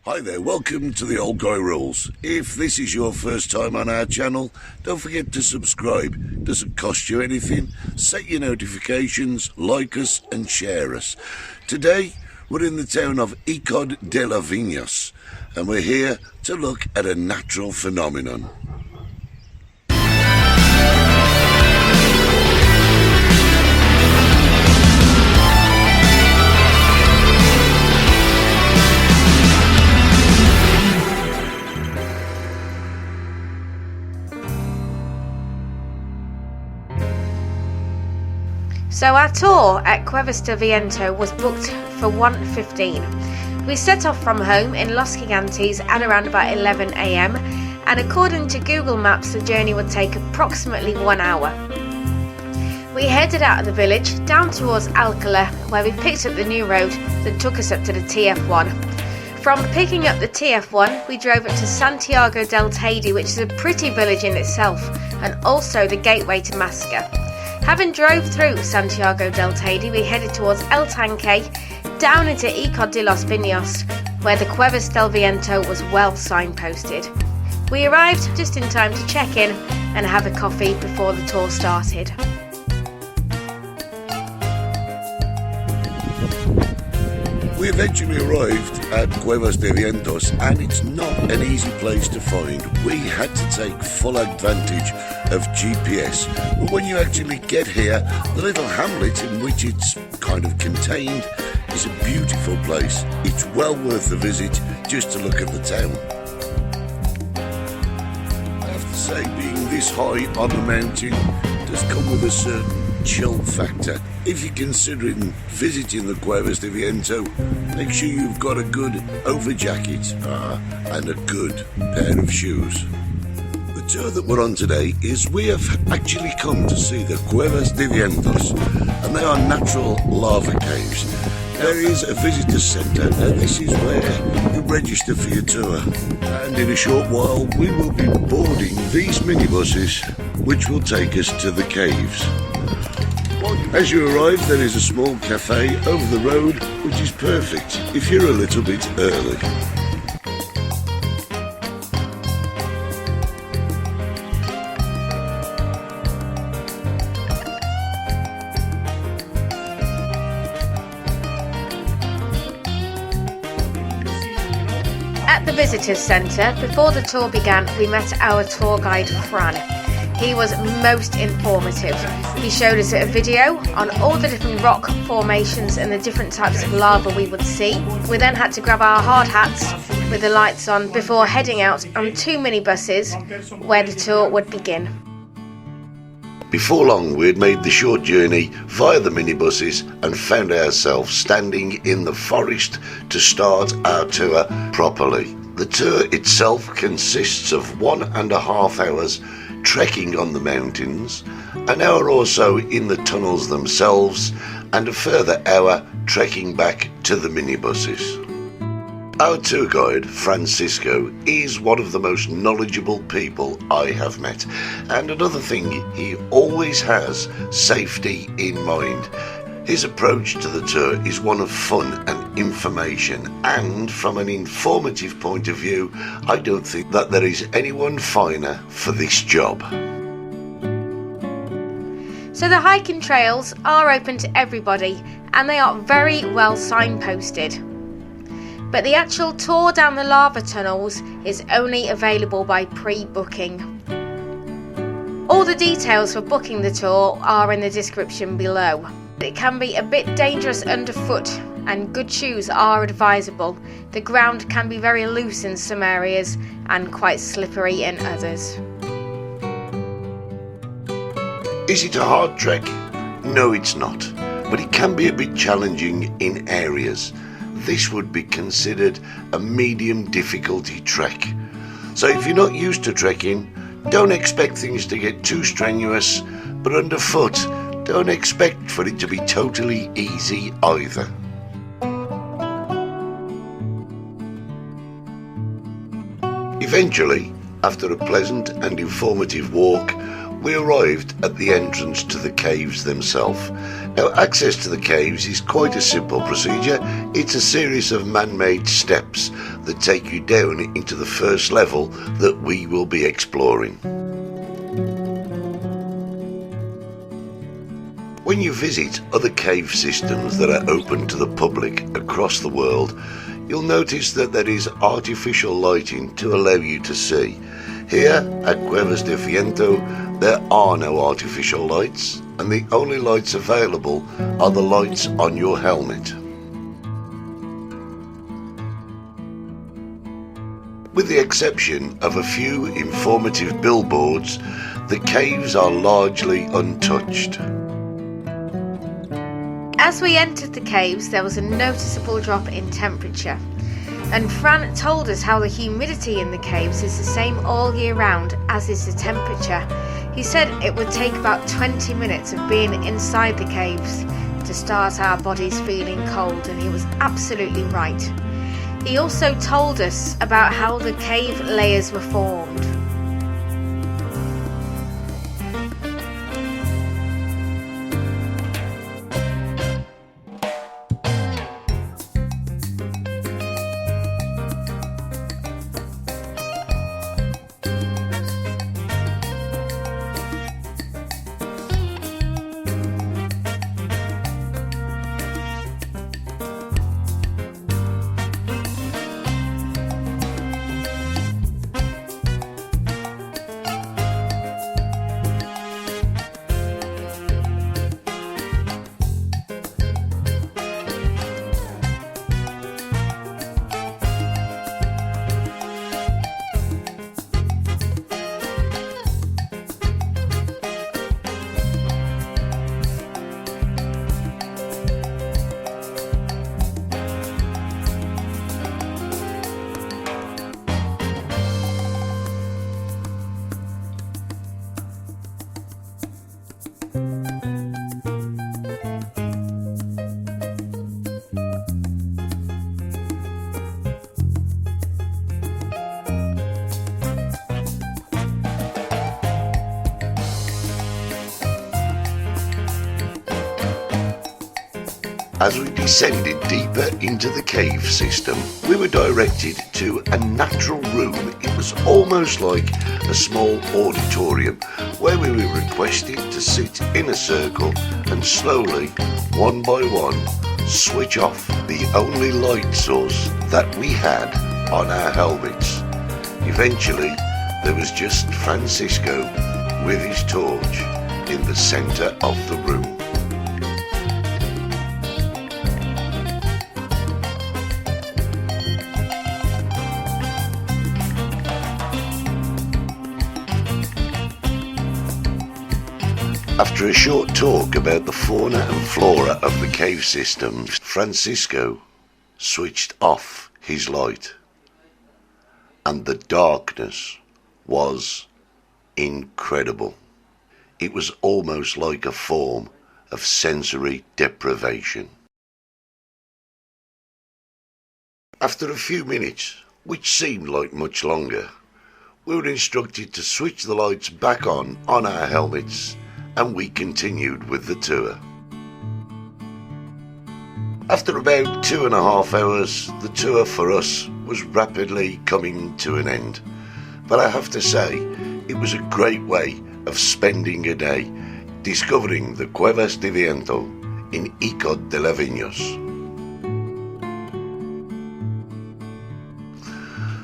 Hi there, welcome to the Old Guy Rules. If this is your first time on our channel, don't forget to subscribe. Doesn't cost you anything. Set your notifications, like us and share us. Today, we're in the town of Icod de la Vinas, and we're here to look at a natural phenomenon. So our tour at Cuevas del Viento was booked for 1:15. We set off from home in Los Gigantes at around about 11 AM, and according to Google Maps the journey would take approximately 1 hour. We headed out of the village down towards Alcala, where we picked up the new road that took us up to the TF1. From picking up the TF1 we drove up to Santiago del Teide, which is a pretty village in itself and also the gateway to Masca. Having drove through Santiago del Teide, we headed towards El Tanque, down into Icod de los Vinos, where the Cuevas del Viento was well signposted. We arrived just in time to check in and have a coffee before the tour started. We eventually arrived at Cuevas del Viento, and it's not an easy place to find. We had to take full advantage of GPS, but when you actually get here, the little hamlet in which it's kind of contained is a beautiful place. It's well worth the visit just to look at the town. I have to say, being this high on the mountain does come with a certain chill factor. If you're considering visiting the Cuevas del Viento, make sure you've got a good over jacket and a good pair of shoes. The tour that we're on today is we have actually come to see the Cuevas del Viento, and they are natural lava caves. There is a visitor centre, and this is where you register for your tour. And in a short while we will be boarding these minibuses which will take us to the caves. As you arrive, there is a small cafe over the road, which is perfect if you're a little bit early. At the visitors centre, before the tour began, we met our tour guide Fran. He was most informative. He showed us a video on all the different rock formations and the different types of lava we would see. We then had to grab our hard hats with the lights on before heading out on 2 minibuses where the tour would begin. Before long we had made the short journey via the minibuses and found ourselves standing in the forest to start our tour properly. The tour itself consists of 1.5 hours trekking on the mountains, an hour or so in the tunnels themselves, and a further hour trekking back to the minibuses. Our tour guide, Francisco, is one of the most knowledgeable people I have met, and another thing, he always has safety in mind. His approach to the tour is one of fun and information, and from an informative point of view, I don't think that there is anyone finer for this job. So the hiking trails are open to everybody and they are very well signposted. But the actual tour down the lava tunnels is only available by pre-booking. All the details for booking the tour are in the description below. It can be a bit dangerous underfoot and good shoes are advisable. The ground can be very loose in some areas and quite slippery in others. Is it a hard trek? No, it's not, but it can be a bit challenging in areas. This would be considered a medium difficulty trek. So if you're not used to trekking, don't expect things to get too strenuous, but underfoot, don't expect for it to be totally easy either. Eventually, after a pleasant and informative walk, We arrived at the entrance to the caves themselves. Now, access to the caves is quite a simple procedure. It's a series of man-made steps that take you down into the first level that we will be exploring. When you visit other cave systems that are open to the public across the world, you'll notice that there is artificial lighting to allow you to see. Here at Cuevas del Viento, there are no artificial lights, and the only lights available are the lights on your helmet. With the exception of a few informative billboards, the caves are largely untouched. As we entered the caves, there was a noticeable drop in temperature, and Fran told us how the humidity in the caves is the same all year round as is the temperature. He said it would take about 20 minutes of being inside the caves to start our bodies feeling cold, and he was absolutely right. He also told us about how the cave layers were formed. As we descended deeper into the cave system, we were directed to a natural room. It was almost like a small auditorium where we were requested to sit in a circle and slowly, one by one, switch off the only light source that we had on our helmets. Eventually, there was just Francisco with his torch in the center of the room. After a short talk about the fauna and flora of the cave systems, Francisco switched off his light, and the darkness was incredible. It was almost like a form of sensory deprivation. After a few minutes, which seemed like much longer, we were instructed to switch the lights back on our helmets, and we continued with the tour. After about 2.5 hours, the tour for us was rapidly coming to an end. But I have to say, it was a great way of spending a day discovering the Cuevas del Viento in Icod de los Vinas.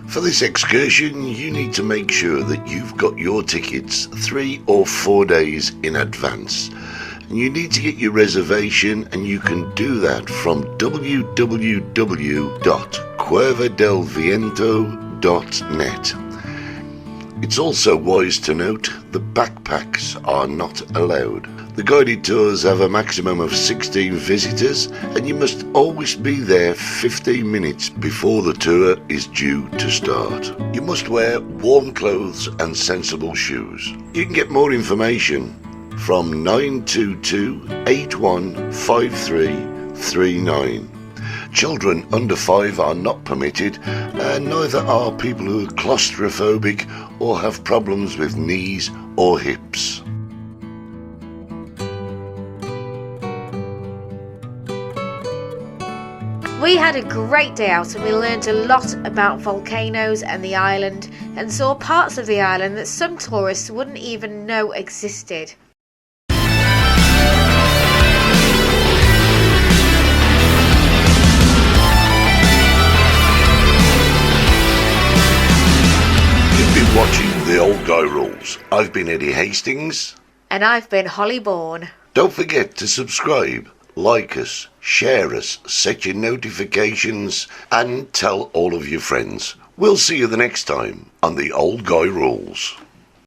For this excursion, you need to make sure that you've got your tickets 3 or 4 days in advance. And you need to get your reservation, and you can do that from www.cuevadelviento.net. It's also wise to note the backpacks are not allowed. The guided tours have a maximum of 16 visitors, and you must always be there 15 minutes before the tour is due to start. You must wear warm clothes and sensible shoes. You can get more information from 922-815339. Children under 5 are not permitted, and neither are people who are claustrophobic or have problems with knees or hips. We had a great day out and we learned a lot about volcanoes and the island, and saw parts of the island that some tourists wouldn't even know existed. You've been watching The Old Guy Rules. I've been Eddie Hastings. And I've been Hollie Bourne. Don't forget to subscribe, like us, share us, set your notifications, and tell all of your friends. We'll see you the next time on The Old Guy Rules.